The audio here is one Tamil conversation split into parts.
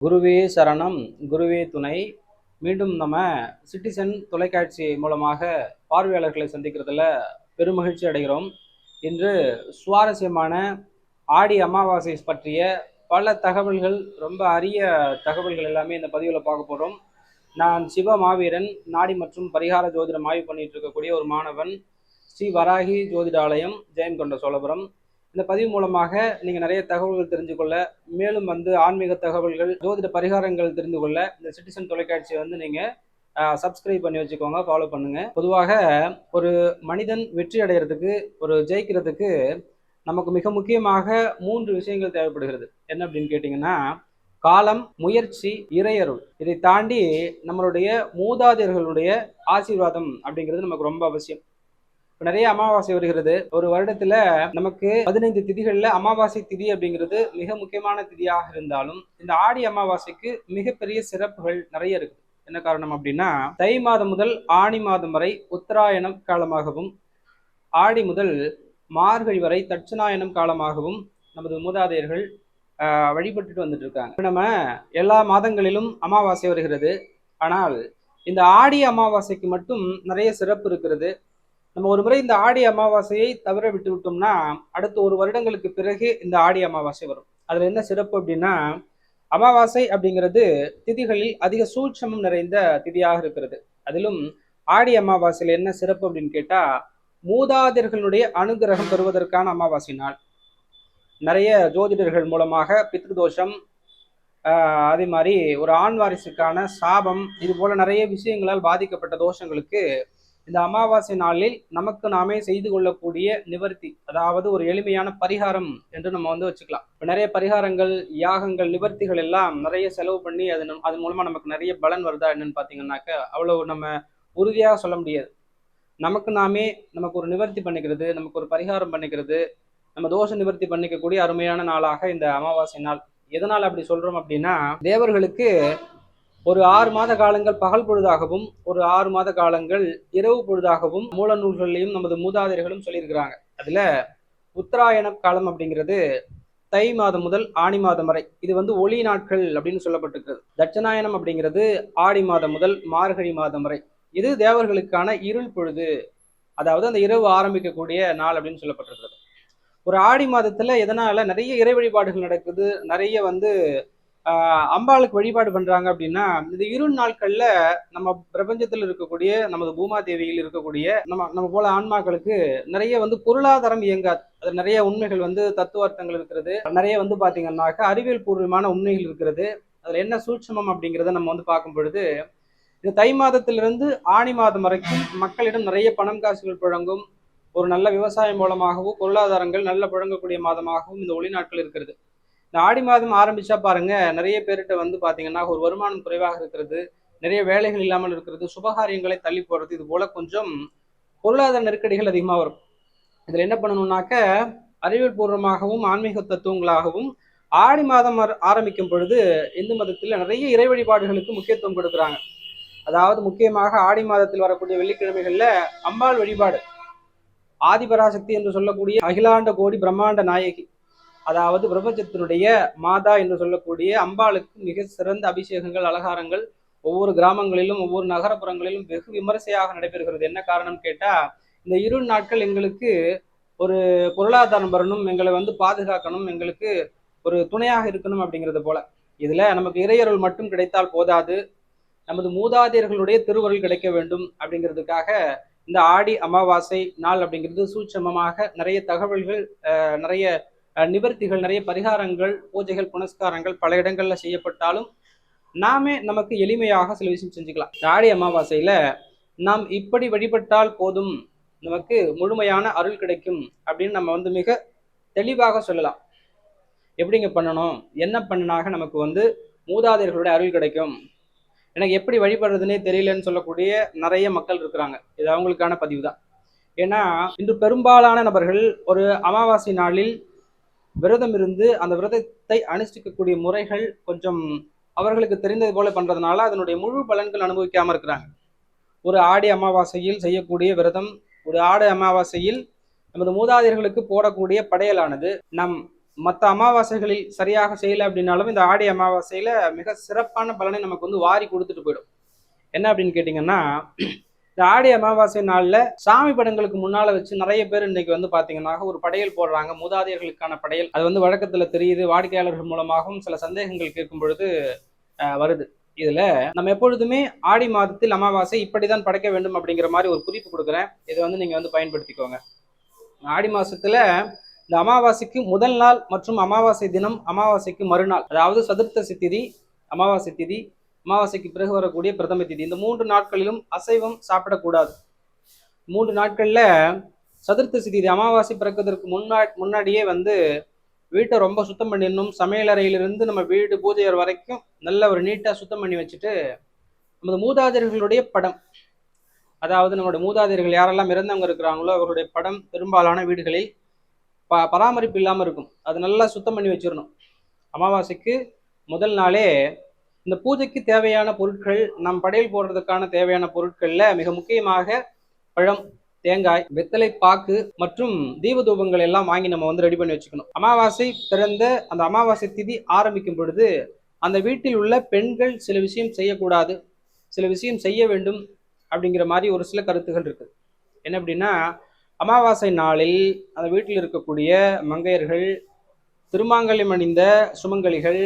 குருவே சரணம், குருவே துணை. மீண்டும் நம்ம சிட்டிசன் தொலைக்காட்சி மூலமாக பார்வையாளர்களை சந்திக்கிறதுல பெருமகிழ்ச்சி அடைகிறோம். இன்று சுவாரஸ்யமான ஆடி அமாவாசை பற்றிய பல தகவல்கள், ரொம்ப அரிய தகவல்கள் எல்லாமே இந்த பதிவில் பார்க்க போகிறோம். நான் சிவ மாவீரன், நாடி மற்றும் பரிகார ஜோதிடம் ஆய்வு பண்ணிட்டு இருக்கக்கூடிய ஒரு மாணவன். ஸ்ரீ வராகி ஜோதிடாலயம், ஜெயம் கொண்ட சோழபுரம். இந்த பதிவு மூலமாக நீங்கள் நிறைய தகவல்கள் தெரிஞ்சு கொள்ள, மேலும் ஆன்மீக தகவல்கள், ஜோதிட பரிகாரங்கள் தெரிந்து கொள்ள இந்த சிட்டிசன் தொலைக்காட்சியை நீங்கள் சப்ஸ்கிரைப் பண்ணி வச்சுக்கோங்க, ஃபாலோ பண்ணுங்க. பொதுவாக ஒரு மனிதன் வெற்றி அடைகிறதுக்கு, ஒரு ஜெயிக்கிறதுக்கு நமக்கு மிக முக்கியமாக 3 விஷயங்கள் தேவைப்படுகிறது. என்ன அப்படின்னு கேட்டிங்கன்னா, காலம், முயற்சி, இறையருள். இதை தாண்டி நம்மளுடைய மூதாதையர்களுடைய ஆசீர்வாதம் அப்படிங்கிறது நமக்கு ரொம்ப அவசியம். நிறைய அமாவாசை வருகிறது. ஒரு வருடத்துல நமக்கு 15 திதிகள்ல அமாவாசை திதி அப்படிங்கிறது மிக முக்கியமான திதியாக இருந்தாலும், இந்த ஆடி அமாவாசைக்கு மிகப்பெரிய சிறப்புகள் நிறைய இருக்கு. என்ன காரணம் அப்படின்னா, தை மாதம் முதல் ஆணி மாதம் வரை உத்தராயணம் காலமாகவும், ஆடி முதல் மார்கழி வரை தட்சிணாயனம் காலமாகவும் நமது மூதாதையர்கள் வழிபட்டுட்டு வந்துட்டு இருக்காங்க. நம்ம எல்லா மாதங்களிலும் அமாவாசை வருகிறது. ஆனால் இந்த ஆடி அமாவாசைக்கு மட்டும் நிறைய சிறப்பு இருக்கிறது. நம்ம ஒரு முறை இந்த ஆடி அமாவாசையை தவிர விட்டு விட்டோம்னா, அடுத்த 1 வருடங்களுக்கு பிறகு இந்த ஆடி அமாவாசை வரும். அதுல என்ன சிறப்பு அப்படின்னா, அமாவாசை அப்படிங்கிறது திதிகளில் அதிக சூட்சமம் நிறைந்த திதியாக இருக்கிறது. அதிலும் ஆடி அமாவாசையில் என்ன சிறப்பு அப்படின்னு கேட்டா, மூதாதையர்களுடைய அனுகிரகம் பெறுவதற்கான அமாவாசை நாள். நிறைய ஜோதிடர்கள் மூலமாக பித்ருதோஷம், அதே மாதிரி ஒரு ஆண் வாரிசுக்கான சாபம், இது போல நிறைய விஷயங்களால் பாதிக்கப்பட்ட தோஷங்களுக்கு இந்த அமாவாசை நாளில் நமக்கு நாமே செய்து கொள்ளக்கூடிய நிவர்த்தி, அதாவது ஒரு எளிமையான பரிகாரம் என்று நம்ம வச்சுக்கலாம். நிறைய பரிகாரங்கள், யாகங்கள், நிவர்த்திகள் எல்லாம் நிறைய செலவு பண்ணி அதன் மூலமா நமக்கு நிறைய பலன் வருதா என்னன்னு பாத்தீங்கன்னாக்க அவ்வளவு நம்ம உறுதியாக சொல்ல முடியாது. நமக்கு நாமே நமக்கு ஒரு நிவர்த்தி பண்ணிக்கிறது, நமக்கு ஒரு பரிகாரம் பண்ணிக்கிறது, நம்ம தோஷ நிவர்த்தி பண்ணிக்கக்கூடிய அருமையான நாளாக இந்த அமாவாசை நாள். எதனால் அப்படி சொல்றோம் அப்படின்னா, தேவர்களுக்கு ஒரு 6 மாத காலங்கள் பகல் பொழுதாகவும், ஒரு 6 மாத காலங்கள் இரவு பொழுதாகவும் மூல நூல்களையும் நமது மூதாதையர்களும் சொல்லியிருக்கிறாங்க. அதுல உத்தராயண காலம் அப்படிங்கிறது தை மாதம் முதல் ஆணி மாதம் வரை, இது ஒளி நாட்கள் அப்படின்னு சொல்லப்பட்டிருக்கிறது. தட்சிணாயனம் அப்படிங்கிறது ஆடி மாதம் முதல் மார்கழி மாதம் வரை, இது தேவர்களுக்கான இருள் பொழுது, அதாவது அந்த இரவு ஆரம்பிக்கக்கூடிய நாள் அப்படின்னு சொல்லப்பட்டிருக்கிறது. ஒரு ஆடி மாதத்துல எதனால நிறைய இறை வழிபாடுகள் நடக்குது, நிறைய அம்பாளுக்கு வழிபாடு பண்றாங்க அப்படின்னா, இந்த இரு நாட்கள்ல நம்ம பிரபஞ்சத்தில் இருக்கக்கூடிய, நமது பூமாதேவியில் இருக்கக்கூடிய நம்ம போல ஆன்மாக்களுக்கு நிறைய பொருளாதாரம் இயங்காது. அது நிறைய உண்மைகள் தத்துவார்த்தங்கள் இருக்கிறது. நிறைய பாத்தீங்கன்னாக்க அறிவியல் பூர்வமான உண்மைகள் இருக்கிறது. அதுல என்ன சூட்சமம் அப்படிங்கிறத நம்ம பார்க்கும் பொழுது, இந்த தை மாதத்திலிருந்து ஆணி மாதம் வரைக்கும் மக்களிடம் நிறைய பணம் காசுகள் புழங்கும். ஒரு நல்ல விவசாயம் மூலமாகவும் பொருளாதாரங்கள் நல்ல புழங்கக்கூடிய மாதமாகவும் இந்த ஒளி நாட்கள் இருக்கிறது. இந்த ஆடி மாதம் ஆரம்பிச்சா பாருங்க, நிறைய பேர்கிட்ட பாத்தீங்கன்னா ஒரு வருமானம் குறைவாக இருக்கிறது, நிறைய வேலைகள் இல்லாமல் இருக்கிறது, சுபகாரியங்களை தள்ளி போடுறது, இது போல கொஞ்சம் பொருளாதார நெருக்கடிகள் அதிகமா வரும். இதுல என்ன பண்ணணும்னாக்க, அறிவியல் பூர்வமாகவும் ஆன்மீக தத்துவங்களாகவும் ஆடி மாதம் ஆரம்பிக்கும் பொழுது இந்து மதத்துல நிறைய இறை வழிபாடுகளுக்கு முக்கியத்துவம் கொடுக்குறாங்க. அதாவது முக்கியமாக ஆடி மாதத்தில் வரக்கூடிய வெள்ளிக்கிழமைகள்ல அம்பாள் வழிபாடு, ஆதிபராசக்தி என்று சொல்லக்கூடிய அகிலாண்ட கோடி பிரம்மாண்ட நாயகி, அதாவது பிரபஞ்சத்தினுடைய மாதா என்று சொல்லக்கூடிய அம்பாளுக்கு மிக சிறந்த அபிஷேகங்கள், அலங்காரங்கள் ஒவ்வொரு கிராமங்களிலும் ஒவ்வொரு நகரப்புறங்களிலும் வெகு விமரிசையாக நடைபெறுகிறது. என்ன காரணம் கேட்டா, இந்த இரு நாட்கள் எங்களுக்கு ஒரு பொருளாதாரம் வரணும், எங்களை பாதுகாக்கணும், எங்களுக்கு ஒரு துணையாக இருக்கணும் அப்படிங்கிறது போல. இதுல நமக்கு இறையருள் மட்டும் கிடைத்தால் போதாது, நமது மூதாதையர்களுடைய திருவருள் கிடைக்க வேண்டும். அப்படிங்கிறதுக்காக இந்த ஆடி அமாவாசை நாள் அப்படிங்கிறது சூட்சமமாக நிறைய தகவல்கள், நிறைய நிவர்த்திகள், நிறைய பரிகாரங்கள், பூஜைகள், புனஸ்காரங்கள் பல இடங்கள்ல செய்யப்பட்டாலும் நாமே நமக்கு எளிமையாக சில விஷயம் செஞ்சுக்கலாம். ஆடி அமாவாசையில நாம் இப்படி வழிபட்டால் போதும், நமக்கு முழுமையான அருள் கிடைக்கும் அப்படின்னு நம்ம மிக தெளிவாக சொல்லலாம். எப்படிங்க பண்ணணும், என்ன பண்ணினாக நமக்கு மூதாதையர்களுடைய அருள் கிடைக்கும், எனக்கு எப்படி வழிபடுறதுன்னே தெரியலன்னு சொல்லக்கூடிய நிறைய மக்கள் இருக்கிறாங்க. இது அவங்களுக்கான பதிவு தான். ஏன்னா இன்று பெரும்பாலான நபர்கள் ஒரு அமாவாசை நாளில் விரதம் இருந்து அந்த விரதத்தை அனுஷ்டிக்கக்கூடிய முறைகள் கொஞ்சம் அவர்களுக்கு தெரிந்தது போல பண்றதுனால அதனுடைய முழு பலன்கள் அனுபவிக்காம இருக்கிறாங்க. ஒரு ஆடி அமாவாசையில் செய்யக்கூடிய விரதம், ஒரு ஆடி அமாவாசையில் நமது மூதாதையர்களுக்கு போடக்கூடிய படையலானது நம் மற்ற அமாவாசைகளில் சரியாக செய்யலை அப்படின்னாலும் இந்த ஆடி அமாவாசையில மிக சிறப்பான பலனை நமக்கு வந்து வாரி கொடுத்துட்டு போயிடும். என்ன அப்படின்னு கேட்டிங்கன்னா, இந்த ஆடி அமாவாசை நாள்ல சாமி படங்களுக்கு முன்னால வச்சு நிறைய பேர் இன்னைக்கு வந்து பாத்தீங்கன்னா ஒரு படையல் போடுறாங்க. மூதாதையர்களுக்கான படையல். அது வந்து வழக்கத்துல தெரியுது. வாடிக்கையாளர்கள் மூலமாகவும் சில சந்தேகங்கள் கேட்கும் பொழுது வருது. இதுல நம்ம எப்பொழுதுமே ஆடி மாதத்தில் அமாவாசை இப்படிதான் படைக்க வேண்டும் அப்படிங்கிற மாதிரி ஒரு குறிப்பு கொடுக்குறேன். இதை வந்து நீங்க வந்து பயன்படுத்திக்கோங்க. ஆடி மாசத்துல இந்த அமாவாசைக்கு முதல் நாள் மற்றும் அமாவாசை தினம், அமாவாசைக்கு மறுநாள், அதாவது சதுர்த்தசி திதி, அமாவாசை திதி, அமாவாசைக்கு பிறகு வரக்கூடிய பிரதம திதி, இந்த 3 நாட்களிலும் அசைவம் சாப்பிடக்கூடாது. 3 நாட்கள்ல சதுர்த்தசி திதி அமாவாசை பிறக்கிறதுக்கு முன்னாடியே வந்து வீட்டை ரொம்ப சுத்தம் பண்ணிடணும். சமையலறையிலிருந்து நம்ம வீடு பூஜை வரைக்கும் நல்ல ஒரு நீட்டா சுத்தம் பண்ணி வச்சுட்டு, நமது மூதாதையர்களுடைய படம், அதாவது நம்மளுடைய மூதாதையர்கள் யாரெல்லாம் இறந்தவங்க இருக்கிறாங்களோ அவர்களுடைய படம் பெரும்பாலான வீடுகளில் பராமரிப்பு இல்லாமல் இருக்கும். அது நல்லா சுத்தம் பண்ணி வச்சிடணும். அமாவாசைக்கு முதல் நாளே இந்த பூஜைக்கு தேவையான பொருட்கள், நம் படையல் போடுறதுக்கான தேவையான பொருட்கள்ல மிக முக்கியமாக பழம், தேங்காய், வெத்தலை பாக்கு மற்றும் தீப தூபங்கள் எல்லாம் வாங்கி நம்ம வந்து ரெடி பண்ணி வச்சுக்கணும். அமாவாசை பிறந்த அந்த அமாவாசை திதி ஆரம்பிக்கும் பொழுது அந்த வீட்டில் உள்ள பெண்கள் சில விஷயம் செய்யக்கூடாது, சில விஷயம் செய்ய வேண்டும் அப்படிங்கிற மாதிரி ஒரு சில கருத்துகள் இருக்கு. என்ன அப்படின்னா, அமாவாசை நாளில் அந்த வீட்டில் இருக்கக்கூடிய மங்கையர்கள், திருமாங்கல்யம் அணிந்த சுமங்கலிகள்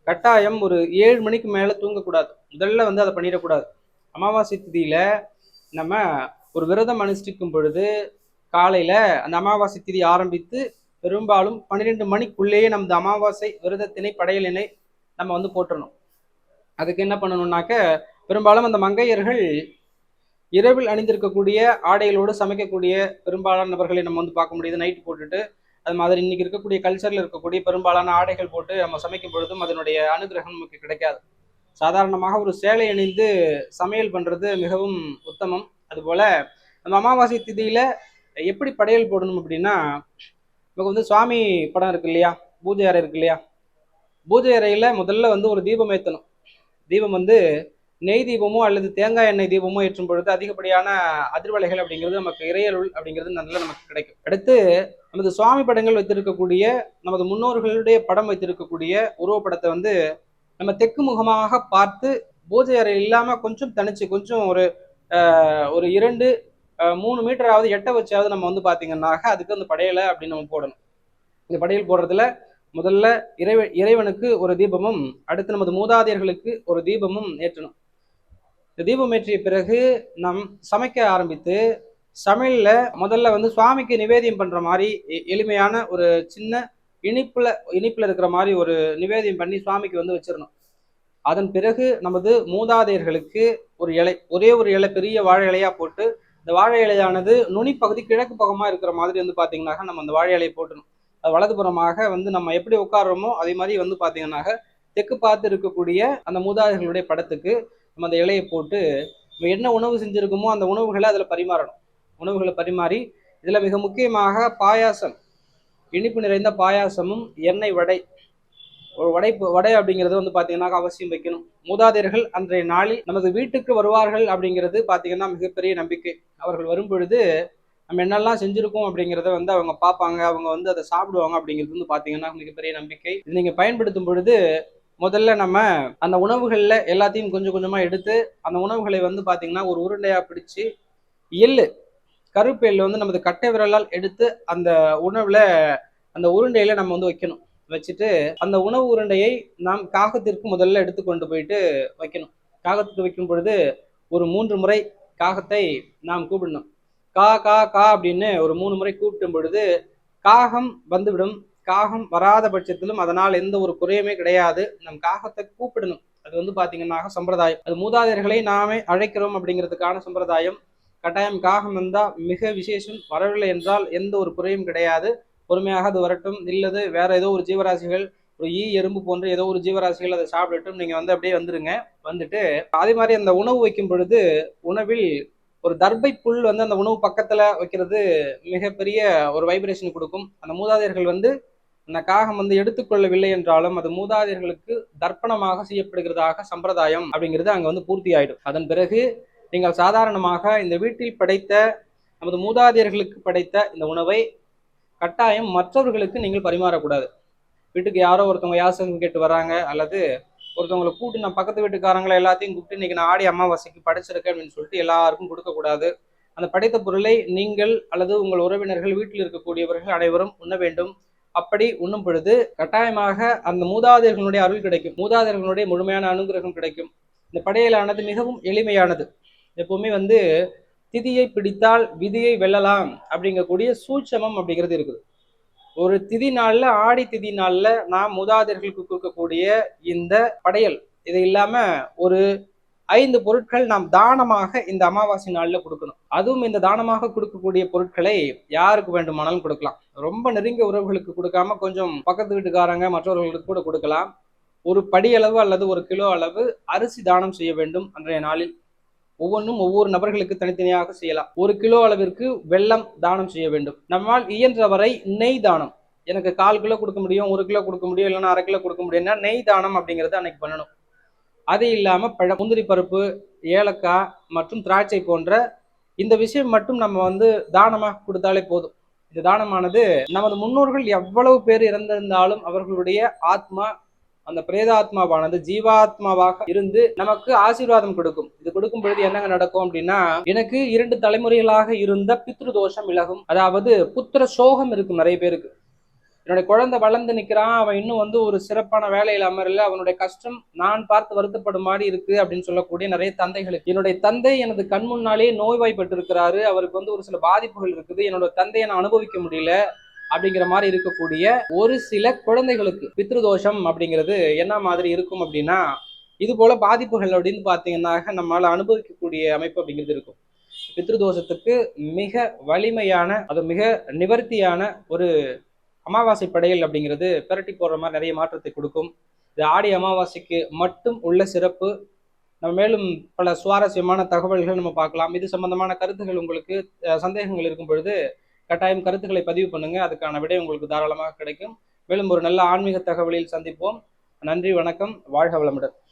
கட்டாயம் ஒரு 7 மணிக்கு மேலே தூங்கக்கூடாது. முதல்ல வந்து அதை பண்ணிடக்கூடாது. அமாவாசை திதியில நம்ம ஒரு விரதம் அனுஷ்டிக்கும் பொழுது காலையில அந்த அமாவாசை திதி ஆரம்பித்து பெரும்பாலும் 12 மணிக்குள்ளேயே நம்ம அமாவாசை விரதத்தினை படையலினை நம்ம வந்து போட்டுறணும். அதுக்கு என்ன பண்ணணும்னாக்க, பெரும்பாலும் அந்த மங்கையர்கள் இரவில் அணிந்திருக்கக்கூடிய ஆடைகளோடு சமைக்கக்கூடிய பெரும்பாலான நபர்களை நம்ம வந்து பார்க்க முடியுது. நைட்டு போட்டுட்டு அது மாதிரி இன்னைக்கு இருக்கக்கூடிய கல்ச்சர்ல இருக்கக்கூடிய பெரும்பாலான ஆடைகள் போட்டு நம்ம சமைக்கும் பொழுதும் அதனுடைய அனுகிரகம் நமக்கு கிடைக்காது. சாதாரணமாக ஒரு சேலை அணிந்து சமையல் பண்றது மிகவும் உத்தமம். அதுபோல நம்ம அமாவாசை திதியில எப்படி படையல் போடணும் அப்படின்னா, நமக்கு வந்து சுவாமி படம் இருக்கு இல்லையா, பூஜை அறை இருக்கு இல்லையா, பூஜை அறையில முதல்ல வந்து ஒரு தீபம் ஏற்றணும். தீபம் வந்து நெய் தீபமோ அல்லது தேங்காய் எண்ணெய் தீபமோ ஏற்றும் பொழுது அதிகப்படியான அதிர்வலைகள் அப்படிங்கிறது நமக்கு இறையருள் அப்படிங்கிறது நல்லா நமக்கு கிடைக்கும். அடுத்து நமது சுவாமி படங்கள் வைத்திருக்கக்கூடிய, நமது முன்னோர்களுடைய படம் வைத்திருக்கக்கூடிய உருவப்படத்தை வந்து நம்ம தெற்கு முகமாக பார்த்து பூஜை அறை இல்லாம கொஞ்சம் தனிச்சு, கொஞ்சம் ஒரு 2-3 மீட்டராவது எட்ட வச்சாவது நம்ம வந்து பாத்தீங்கன்னாக்க அதுக்கு அந்த படையலை அப்படின்னு நம்ம போடணும். இந்த படையல் போடுறதுல முதல்ல இறைவனுக்கு ஒரு தீபமும், அடுத்து நமது மூதாதையர்களுக்கு ஒரு தீபமும் ஏற்றணும். இந்த தீபம் ஏற்றிய பிறகு நாம் சமைக்க ஆரம்பித்து, சமையல்ல முதல்ல வந்து சுவாமிக்கு நிவேதியம் பண்ற மாதிரி எளிமையான ஒரு சின்ன இனிப்புல இருக்கிற மாதிரி ஒரு நிவேதியம் பண்ணி சுவாமிக்கு வந்து வச்சிடணும். அதன் பிறகு நமது மூதாதையர்களுக்கு ஒரு இலை, ஒரே ஒரு இலை, பெரிய வாழை இலையா போட்டு, இந்த வாழை இலையானது நுனி பகுதி கிழக்கு பக்கமா இருக்கிற மாதிரி வந்து பாத்தீங்கன்னாக்க நம்ம அந்த வாழை இலையை போட்டணும். அது வலதுபுறமாக வந்து நம்ம எப்படி உட்கார்றோமோ அதே மாதிரி வந்து பாத்தீங்கன்னாக்க தெற்கு பார்த்து இருக்கக்கூடிய அந்த மூதாதையர்களுடைய படத்துக்கு நம்ம அந்த இலையை போட்டு நம்ம என்ன உணவு செஞ்சிருக்கோமோ அந்த உணவுகளை அதுல பரிமாறணும். உணவுகளை பரிமாறி இதுல மிக முக்கியமாக பாயாசம், இனிப்பு நிறைந்த பாயாசமும் எண்ணெய் வடை, ஒரு வடை அப்படிங்கிறது வந்து பாத்தீங்கன்னா அவசியம் வைக்கணும். மூதாதையர்கள் அன்றைய நாளில் நமது வீட்டுக்கு வருவார்கள் அப்படிங்கிறது பாத்தீங்கன்னா மிகப்பெரிய நம்பிக்கை. அவர்கள் வரும் பொழுது நம்ம என்னெல்லாம் செஞ்சிருக்கோம் அப்படிங்கிறத வந்து அவங்க பார்ப்பாங்க, அவங்க வந்து அதை சாப்பிடுவாங்க அப்படிங்கிறது வந்து பாத்தீங்கன்னா மிகப்பெரிய நம்பிக்கை. இது நீங்க பயன்படுத்தும் பொழுது முதல்ல நம்ம அந்த உணவுகள்ல எல்லாத்தையும் கொஞ்சம் கொஞ்சமா எடுத்து அந்த உணவுகளை வந்து பாத்தீங்கன்னா ஒரு உருண்டையா பிடிச்சு, எள்ளு, கருப்பு எள்ளு வந்து நமது கட்டை விரலால் எடுத்து அந்த உணவுல அந்த உருண்டையில நம்ம வந்து வைக்கணும். வச்சுட்டு அந்த உணவு உருண்டையை நாம் காகத்திற்கு முதல்ல எடுத்து கொண்டு போயிட்டு வைக்கணும். காகத்துக்கு வைக்கும் பொழுது ஒரு 3 முறை காகத்தை நாம் கூப்பிடணும். கா கா கா அப்படின்னு ஒரு 3 முறை கூப்பிடும் பொழுது காகம் வந்துவிடும். காகம் வராத பட்சத்திலும் அதனால் எந்த ஒரு குறையுமே கிடையாது. நம் காகத்தை கூப்பிடணும். அது வந்து பாத்தீங்கன்னா சம்பிரதாயம். அது மூதாதையர்களை நாமே அழைக்கிறோம் அப்படிங்கிறதுக்கான சம்பிரதாயம். கட்டாயம் காகம் வந்தா மிக விசேஷம். வரவில்லை என்றால் எந்த ஒரு குறையும் கிடையாது. பொறுமையாக அது வரட்டும். இல்லது வேற ஏதோ ஒரு ஜீவராசிகள், ஒரு எறும்பு போன்ற ஏதோ ஒரு ஜீவராசிகள் அதை சாப்பிடட்டும். நீங்க வந்து அப்படியே வந்துருங்க. வந்துட்டு அதே மாதிரி அந்த உணவு வைக்கும் பொழுது உணவில் ஒரு தர்பை புல் வந்து அந்த உணவு பக்கத்துல வைக்கிறது மிகப்பெரிய ஒரு வைப்ரேஷன் கொடுக்கும். அந்த மூதாதையர்கள் வந்து அந்த காகம் வந்து எடுத்துக்கொள்ளவில்லை என்றாலும் அது மூதாதையர்களுக்கு தர்ப்பணமாக செய்யப்படுகிறதாக சம்பிரதாயம் அப்படிங்கிறது அங்க வந்து பூர்த்தி ஆயிடும். அதன் பிறகு நீங்கள் சாதாரணமாக இந்த வீட்டில் படைத்த, நமது மூதாதையர்களுக்கு படைத்த இந்த உணவை கட்டாயம் மற்றவர்களுக்கு நீங்கள் பரிமாறக்கூடாது. வீட்டுக்கு யாரோ ஒருத்தவங்க யாசகம் கேட்டு வராங்க, அல்லது ஒருத்தவங்களை கூப்பிட்டு நான் பக்கத்து வீட்டுக்காரங்களை எல்லாத்தையும் கூப்பிட்டு இன்னைக்கு நான் ஆடி அமாவாசைக்கு படைச்சிருக்கேன் அப்படின்னு சொல்லிட்டு எல்லாருக்கும் கொடுக்கக்கூடாது. அந்த படைத்த பொருளை நீங்கள் அல்லது உங்கள் உறவினர்கள், வீட்டில் இருக்கக்கூடியவர்கள் அனைவரும் உண்ண வேண்டும். அப்படி உண்ணும் பொழுது கட்டாயமாக அந்த மூதாதையர்களுடைய அருள் கிடைக்கும், மூதாதையர்களுடைய முழுமையான அனுகிரகம் கிடைக்கும். இந்த படையலானது மிகவும் எளிமையானது. எப்பவுமே திதியை பிடித்தால் விதியை வெல்லலாம் அப்படிங்கக்கூடிய சூட்சமம் அப்படிங்கிறது இருக்குது. ஒரு திதி நாள்ல, ஆடி திதி நாள்ல நாம் மூதாதையர்களுக்கு கொடுக்கக்கூடிய இந்த படையல், இது இல்லாம ஒரு 5 பொருட்கள் நாம் தானமாக இந்த அமாவாசை நாள்ல கொடுக்கணும். அதுவும் இந்த தானமாக கொடுக்கக்கூடிய பொருட்களை யாருக்கு வேண்டுமானாலும் கொடுக்கலாம். ரொம்ப நெருங்கிய உறவுகளுக்கு கொடுக்காம கொஞ்சம் பக்கத்து வீட்டுக்காரங்க மற்றவர்களுக்கு கூட கொடுக்கலாம். ஒரு படியளவு அல்லது 1 கிலோ அளவு அரிசி தானம் செய்ய வேண்டும் அன்றைய நாளில். ஒவ்வொன்றும் ஒவ்வொரு நபர்களுக்கு தனித்தனியாக செய்யலாம். 1 கிலோ அளவிற்கு வெல்லம் தானம் செய்ய வேண்டும். நம்மால் இயன்றவரை நெய் தானம், எனக்கு 1/4 கிலோ கொடுக்க முடியும், 1 கிலோ கொடுக்க முடியும், இல்லைன்னா 1/2 கிலோ கொடுக்க முடியும்னா நெய் தானம் அப்படிங்கிறது அன்னைக்கு பண்ணணும். அது இல்லாம முந்திரி பருப்பு, ஏலக்காய் மற்றும் திராட்சை போன்ற இந்த விஷயம் மட்டும் நம்ம தானமாக கொடுத்தாலே போதும். இந்த தானமானது நமது முன்னோர்கள் எவ்வளவு பேர் இறந்திருந்தாலும் அவர்களுடைய ஆத்மா, அந்த பிரேதாத்மாவானது ஜீவாத்மாவாக இருந்து நமக்கு ஆசீர்வாதம் கொடுக்கும். இது கொடுக்கும் பொழுது என்னங்க நடக்கும் அப்படின்னா, எனக்கு 2 தலைமுறைகளாக இருந்த பித்ரு தோஷம் விலகும். அதாவது புத்திர சோகம் இருக்கும் நிறைய பேருக்கு. என்னுடைய குழந்தை வளர்ந்து நிற்கிறான், அவன் இன்னும் ஒரு சிறப்பான வேலையில் அமரல, அவனுடைய கஷ்டம் நான் பார்த்து வருத்தப்படும் மாதிரி இருக்கு அப்படின்னு சொல்லக்கூடிய நிறைய தந்தைகளுக்கு, என்னுடைய தந்தை எனது கண் முன்னாலேயே நோய்வாய்ப்பட்டு இருக்கிறாரு, அவருக்கு ஒரு சில பாதிப்புகள் இருக்குது, என்னோட தந்தையை நான் அனுபவிக்க முடியல அப்படிங்கிற மாதிரி இருக்கக்கூடிய ஒரு சில குழந்தைகளுக்கு பித்ருதோஷம் அப்படிங்கிறது என்ன மாதிரி இருக்கும் அப்படின்னா, இது போல பாதிப்புகள் அப்படின்னு பார்த்தீங்கன்னா நம்மளால அனுபவிக்கக்கூடிய அமைப்பு அப்படிங்கிறது இருக்கும். பித்ருதோஷத்துக்கு மிக வலிமையான, அது மிக நிவர்த்தியான ஒரு அமாவாசை படையல் அப்படிங்கிறது பிரட்டி போடுற மாதிரி நிறைய மாற்றத்தை கொடுக்கும். இது ஆடி அமாவாசைக்கு மட்டும் உள்ள சிறப்பு. நம்ம மேலும் பல சுவாரஸ்யமான தகவல்கள் நம்ம பார்க்கலாம். இது சம்பந்தமான கருத்துகள் உங்களுக்கு சந்தேகங்கள் இருக்கும் பொழுது கட்டாயம் கருத்துக்களை பதிவு பண்ணுங்க. அதுக்கான விடை உங்களுக்கு தாராளமாக கிடைக்கும். மேலும் ஒரு நல்ல ஆன்மீக தகவலில் சந்திப்போம். நன்றி, வணக்கம், வாழ்க வளமுடன்.